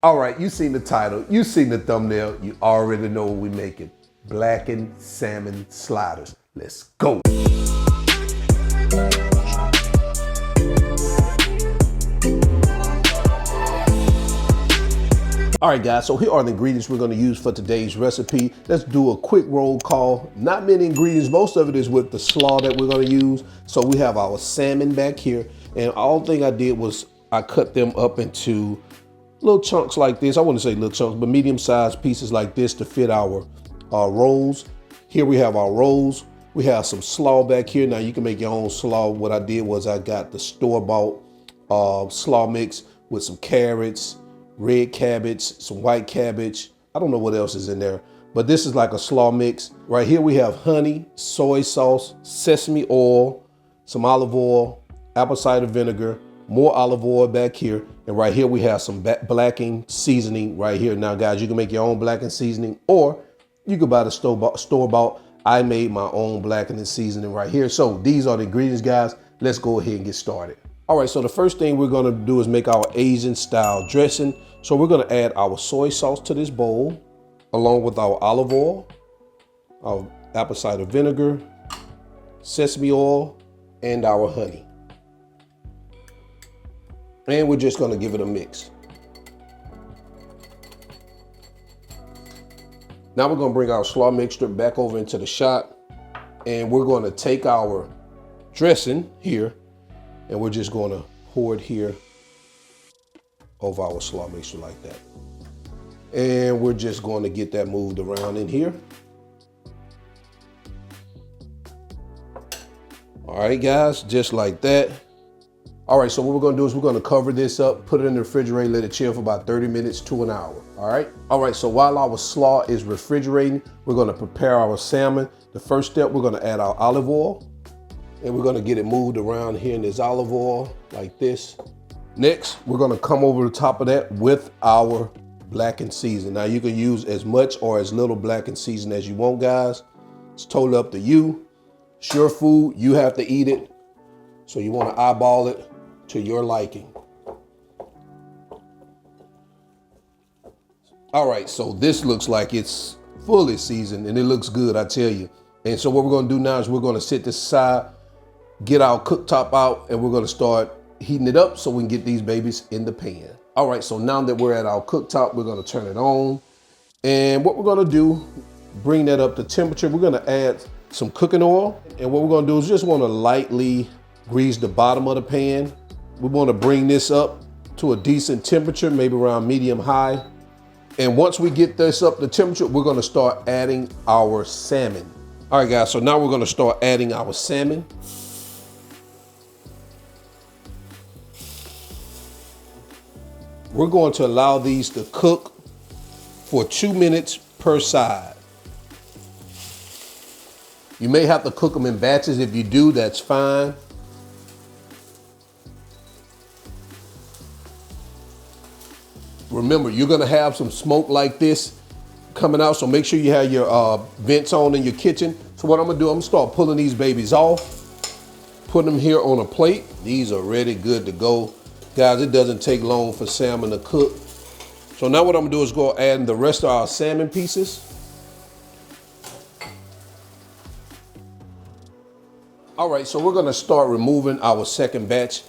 All right, you seen the title, you seen the thumbnail, you already know what we making. Blackened salmon sliders. Let's go. All right, guys, so here are the ingredients we're gonna use for today's recipe. Let's do a quick roll call. Not many ingredients, most of it is with the slaw that we're gonna use. So we have our salmon back here, and all thing I did was I cut them up into little chunks like this. I wouldn't say little chunks, but medium-sized pieces like this to fit our rolls. Here we have our rolls. We have some slaw back here. Now you can make your own slaw. What I did was I got the store-bought slaw mix with some carrots, red cabbage, some white cabbage. I don't know what else is in there, but this is like a slaw mix. Right here we have honey, soy sauce, sesame oil, some olive oil, apple cider vinegar, more olive oil back here. And right here we have some Blacken Seasoning right here. Now guys, you can make your own Blacken Seasoning, or you could buy the store-bought. I made my own Blacken Seasoning right here. So these are the ingredients, guys. Let's go ahead and get started. All right, so the first thing we're gonna do is make our Asian style dressing. So we're gonna add our soy sauce to this bowl, along with our olive oil, our apple cider vinegar, sesame oil, and our honey. And we're just gonna give it a mix. Now we're gonna bring our slaw mixture back over into the shot, and we're gonna take our dressing here, and we're just gonna pour it here over our slaw mixture like that. And we're just going to get that moved around in here. All right, guys, just like that. All right, so what we're gonna do is we're gonna cover this up, put it in the refrigerator, let it chill for about 30 minutes to an hour, all right? All right, so while our slaw is refrigerating, we're gonna prepare our salmon. The first step, we're gonna add our olive oil, and we're gonna get it moved around here in this olive oil like this. Next, we're gonna come over the top of that with our Blacken Seasoning. Now you can use as much or as little Blacken Seasoning as you want, guys. It's totally up to you. It's your food, you have to eat it. So you wanna eyeball it to your liking. All right, so this looks like it's fully seasoned and it looks good, I tell you. And so what we're gonna do now is we're gonna sit this aside, get our cooktop out, and we're gonna start heating it up so we can get these babies in the pan. All right, so now that we're at our cooktop, we're gonna turn it on. And what we're gonna do, bring that up to temperature. We're gonna add some cooking oil. And what we're gonna do is just wanna lightly grease the bottom of the pan. We wanna bring this up to a decent temperature, maybe around medium high. And once we get this up to temperature, we're gonna start adding our salmon. All right, guys, so now we're gonna start adding our salmon. We're going to allow these to cook for 2 minutes per side. You may have to cook them in batches. If you do, that's fine. Remember, you're gonna have some smoke like this coming out, so make sure you have your vents on in your kitchen. So what I'm gonna do, I'm gonna start pulling these babies off, putting them here on a plate. These are ready, good to go. Guys, it doesn't take long for salmon to cook. So now what I'm gonna do is go add in the rest of our salmon pieces. All right, so we're gonna start removing our second batch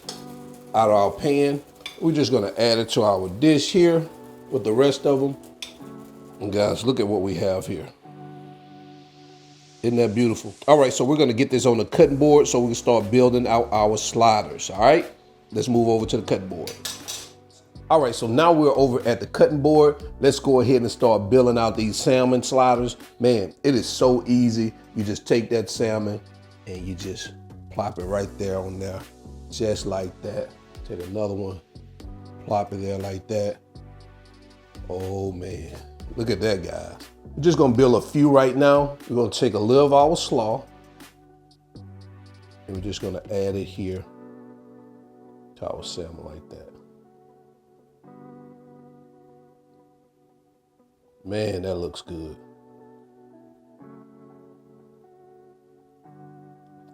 out of our pan. We're just gonna add it to our dish here with the rest of them. And guys, look at what we have here. Isn't that beautiful? All right, so we're gonna get this on the cutting board so we can start building out our sliders, all right? Let's move over to the cutting board. All right, so now we're over at the cutting board. Let's go ahead and start building out these salmon sliders. Man, it is so easy. You just take that salmon and you just plop it right there on there, just like that. Take another one, plop it there like that. Oh man, look at that, guys. We're just gonna build a few right now. We're gonna take a little of our slaw and we're just gonna add it here to our salmon like that. Man, that looks good.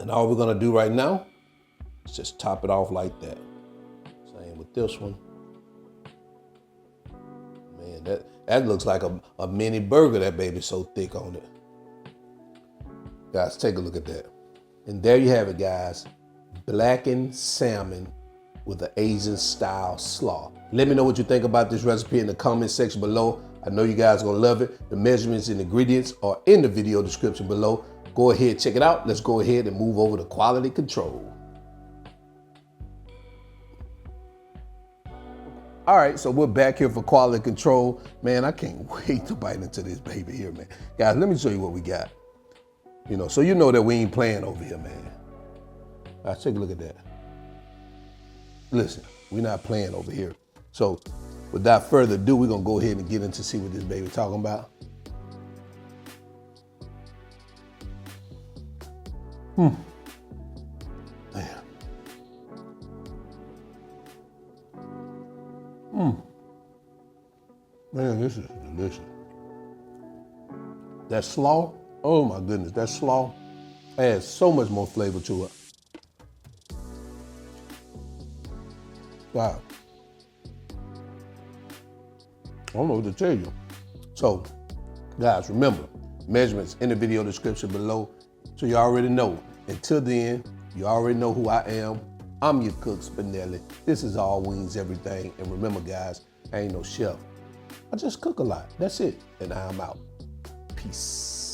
And all we're gonna do right now is just top it off like that. Same with this one. Man, that looks like a mini burger. That baby's so thick on it. Guys, take a look at that. And there you have it, guys. Blackened salmon with an Asian style slaw. Let me know what you think about this recipe in the comment section below. I know you guys are gonna love it. The measurements and ingredients are in the video description below. Go ahead, check it out. Let's go ahead and move over to quality control. All right, so we're back here for quality control. Man, I can't wait to bite into this baby here, man. Guys, let me show you what we got. You know, so you know that we ain't playing over here, man. All right, take a look at that. Listen, we're not playing over here. So without further ado, we're gonna go ahead and get into see what this baby talking about. Man. Man, this is delicious. That slaw, oh my goodness, that slaw adds so much more flavor to it. Wow. I don't know what to tell you. So, guys, remember, measurements in the video description below. So you already know. Until then, you already know who I am. I'm your cook, Spinelli. This is All Wings Everything. And remember, guys, I ain't no chef. I just cook a lot. That's it. And I'm out. Peace.